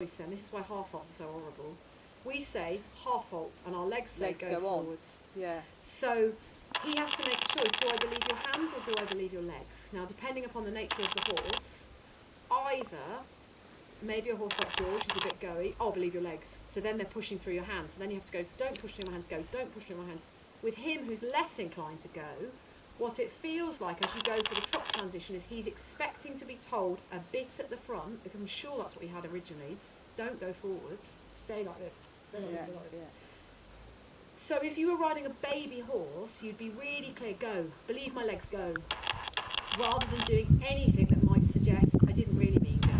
Then this is why half halts are so horrible. We say half halts and our legs say Legs go go on. forwards. Yeah. So he has to make a choice. Do I believe your hands or do I believe your legs? Now, depending upon the nature of the horse, either maybe a horse like George who's a bit goey, I'll believe your legs. So then they're pushing through your hands. So then you have to go, don't push through my hands, go, don't push through my hands. With him who's less inclined to go, what it feels like as you go for the trot transition is he's expecting to be told a bit at the front, because I'm sure that's what he had originally, don't go forwards, stay like this, stay like this, stay like this. So if you were riding a baby horse, you'd be really clear, go, believe my legs, go, rather than doing anything that might suggest I didn't really mean go,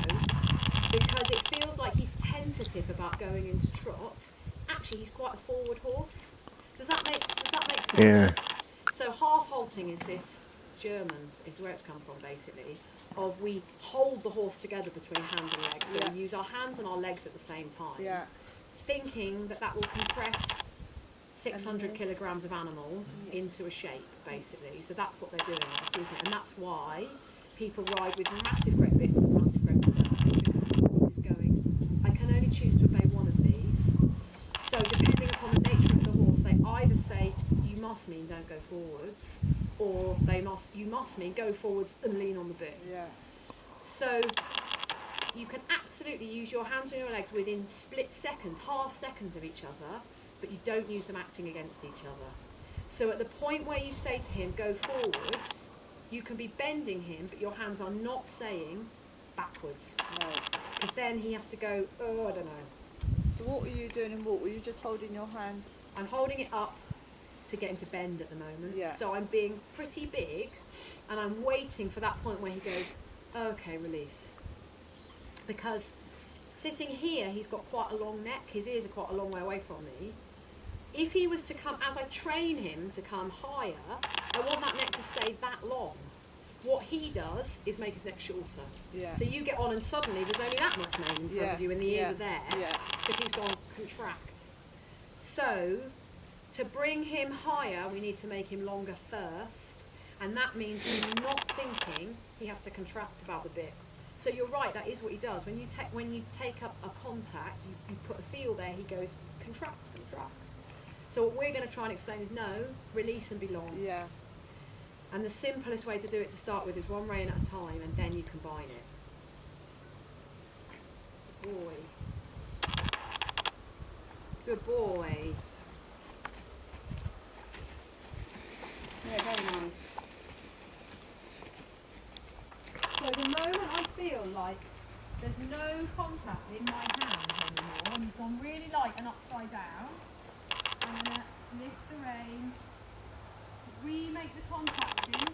because it feels like he's tentative about going into trot. Actually, he's quite a forward horse. Does that make sense? Yeah. So half halting is this German, is where it's come from basically, of we hold the horse together between hand and leg. So we use our hands and our legs at the same time. Yeah. Thinking that that will compress 600 kilograms of animal into a shape, basically. So that's what they're doing, isn't it? And that's why people ride with massive great bits and massive great surfaces, because the horse is going, I can only choose to obey one of these. So depending upon the nature of the horse, they either say, you must mean don't go forwards, or you must mean go forwards and lean on the bit. Yeah. So you can absolutely use your hands and your legs within split seconds, half seconds of each other, but you don't use them acting against each other. So at the point where you say to him, go forwards, you can be bending him, but your hands are not saying backwards. No. Because then he has to go, oh, I don't know. So what were you doing in walk? Were you just holding your hands? I'm holding it up to get him to bend at the moment. Yeah. So I'm being pretty big, and I'm waiting for that point where he goes, okay, release. Because sitting here, he's got quite a long neck. His ears are quite a long way away from me. If he was to come, as I train him to come higher, I want that neck to stay that long. What he does is make his neck shorter. Yeah. So you get on and suddenly there's only that much mane in front of you and the ears are there. Yeah. Because he's gone contract. So to bring him higher, we need to make him longer first. And that means he's not thinking he has to contract about the bit. So you're right, that is what he does. When you take up a contact, you put a feel there, he goes contract, contract. So what we're going to try and explain is no, release and be long. Yeah. And the simplest way to do it to start with is one rein at a time, and then you combine it. Good boy. Good boy. Yeah, very nice. So the moment I feel like there's no contact in my hands anymore, and he's gone really light and upside down, I'm going to lift the rein, remake the contact with him,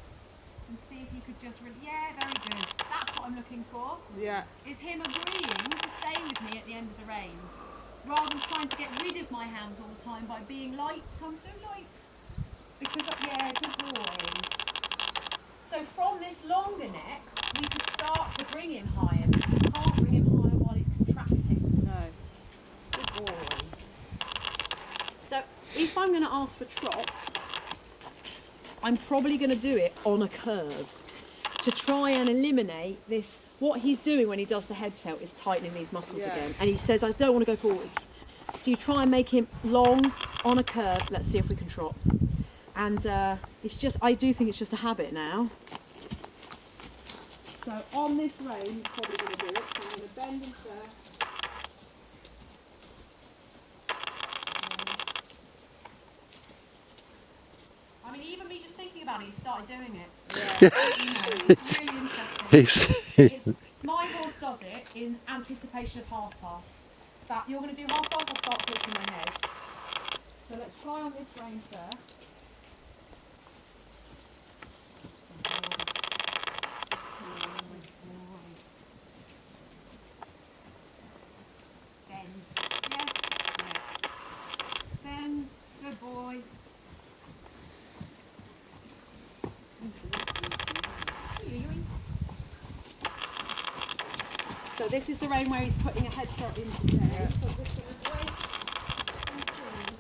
and see if he could just yeah, very good. That's what I'm looking for, Yeah. is him agreeing to stay with me at the end of the reins, rather than trying to get rid of my hands all the time by being light. So I'm so light. Because, yeah, good boy. So from this longer neck, we could start to bring him higher, but we can't bring him higher while he's contracting. No. Good boy. So if I'm going to ask for trots, I'm probably going to do it on a curve to try and eliminate this. What he's doing when he does the head tilt is tightening these muscles again. And he says, I don't want to go forwards. So you try and make him long on a curve. Let's see if we can trot. And it's just, I do think it's just a habit now. So on this rein, he's probably going to do it. So I'm going to bend him first. I mean, even me just thinking about it, he started doing it. Yeah. It's really interesting. He's, My horse does it in anticipation of half pass. That you're going to do half pass, I'll start tilting my head. So let's try on this rein first. Bend. Yes, yes. Bend. Good boy. So this is the rein where he's putting a head start into there. Yeah. So just going to wait and see.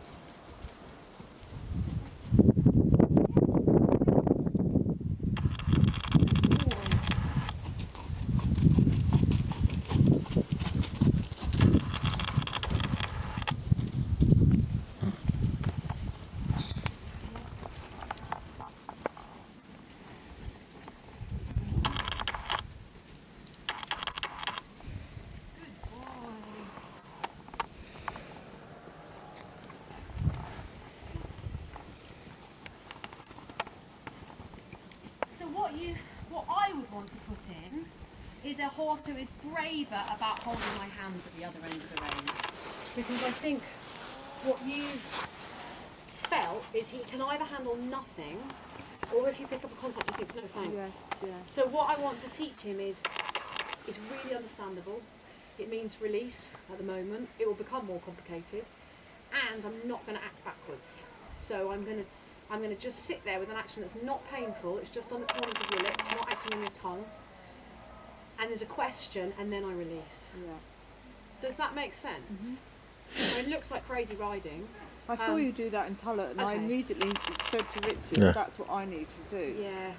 is a horse who is braver about holding my hands at the other end of the reins. Because I think what you felt is he can either handle nothing, or if you pick up a contact he thinks no thanks. Yes, yes. So what I want to teach him is it's really understandable. It means release at the moment. It will become more complicated, and I'm not going to act backwards. So I'm going to just sit there with an action that's not painful. It's just on the corners of your lips, not acting on your tongue. And there's a question, and then I release. Yeah. Does that make sense? I mean, it looks like crazy riding. I saw you do that in Tullet, and I okay. immediately said to Richard, Yeah. that's what I need to do. Yeah.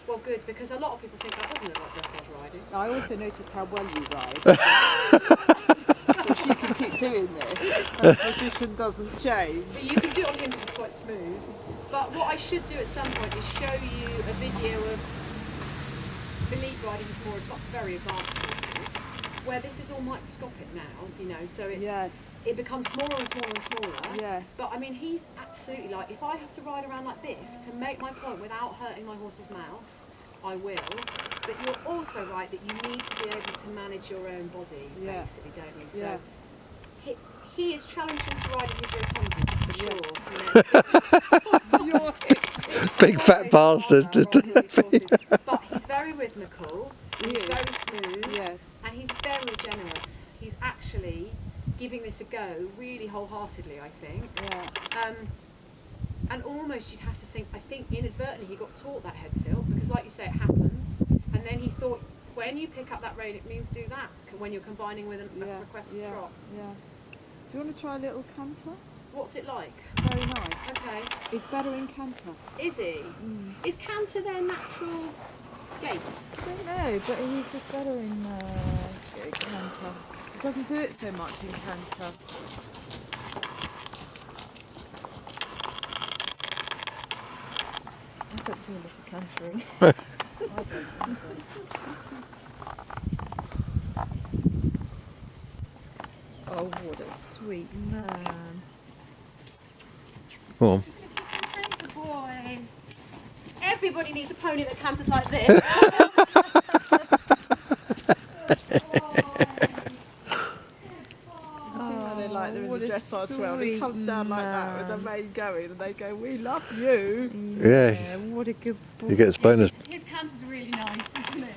Well, good, because a lot of people think that doesn't look like dressage riding. I also noticed how well you ride. But she can keep doing this. Her position doesn't change. But you can do it on him because it's quite smooth. But what I should do at some point is show you a video of Philippe riding his more very advanced horses, where this is all microscopic now, you know, so it's Yes, it becomes smaller and smaller and smaller. yes. But I mean, he's absolutely like, if I have to ride around like this to make my point without hurting my horse's mouth, I will. But you're also right that you need to be able to manage your own body, Yeah. basically, don't you? So Yeah. he is challenging to ride in his rotundas for Yeah. sure. You know. Your hips. Big fat bastard. But he's very rhythmical, He he's is. very smooth, Yes, and he's very generous. He's actually giving this a go really wholeheartedly, I think. yeah. And almost you'd have to think, I think inadvertently he got taught that head tilt, because like you say, it happens. And then he thought, when you pick up that rein, it means do that, when you're combining with a Yeah, requested yeah, trot. yeah. Do you want to try a little canter? What's it like? Very nice. Okay. He's better in canter. Is he? Is canter their natural gait? I don't know, but he's just better in canter. He doesn't do it so much in canter. I don't do a lot of cantering. I don't. Oh, what a sweet man. Go on. Canter boy. Everybody needs a pony that canters like this. They like them in what the a dressage 12. He sweet comes down like that with the man. mane going, and they go, "We love you." Yeah. What a good boy. He gets bonus. His canter's really nice, isn't it?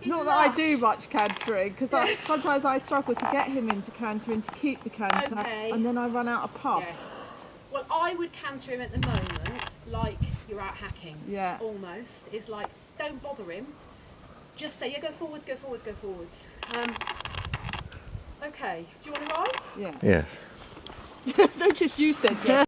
He's Not that I lush. do much cantering, because sometimes I struggle to get him into cantering to keep the canter, Okay. and then I run out of puff. Yeah. Well, I would canter him at the moment like you're out hacking. Yeah. Almost. It's like, don't bother him. Just say, yeah, go forwards, go forwards, go forwards. Okay. Do you want to ride? Yeah. Yes. Notice you said yes.